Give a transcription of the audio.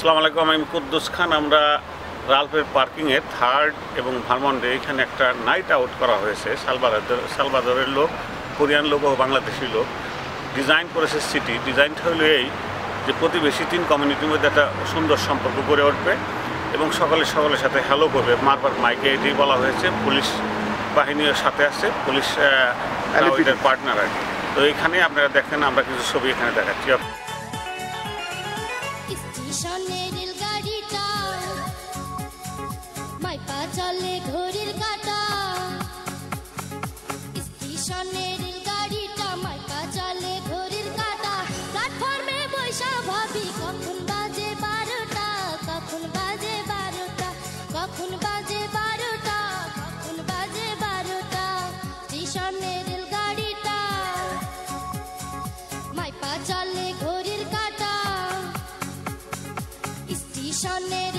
আসসালামু আলাইকুম, আমি কুদ্দুস খান। আমরা রালফের পার্কিংয়ে থার্ড এবং ভারমন্ডে এখানে একটা নাইট আউট করা হয়েছে। সালভাদরের লোক, কোরিয়ান লোক ও বাংলাদেশি লোক ডিজাইন করেছে। সিটি ডিজাইনটা হলো এই যে প্রতিবেশী 3 কমিউনিটির মধ্যে একটা সুন্দর সম্পর্ক গড়ে উঠবে এবং সকলের সাথে হ্যালো করবে। মারবার মাইকে এটি বলা হয়েছে। পুলিশ বাহিনীর সাথে আছে, পুলিশ পার্টনার আর কি। তো এখানে আপনারা দেখেন, আমরা কিছু ছবি এখানে দেখাচ্ছি। চলে ঘড়ির কাঁটা, স্টেশনের রেলগাড়িটা মাইপা চলে ঘড়ির কাঁটা। প্ল্যাটফর্মে বৈশা ভাবি কখন বাজে 12টা, কখন বাজে 12টা, কখন বাজে 12টা, কখন বাজে 12টা। স্টেশনের রেলগাড়িটা মাইপা চলে ঘড়ির কাঁটা, স্টেশনের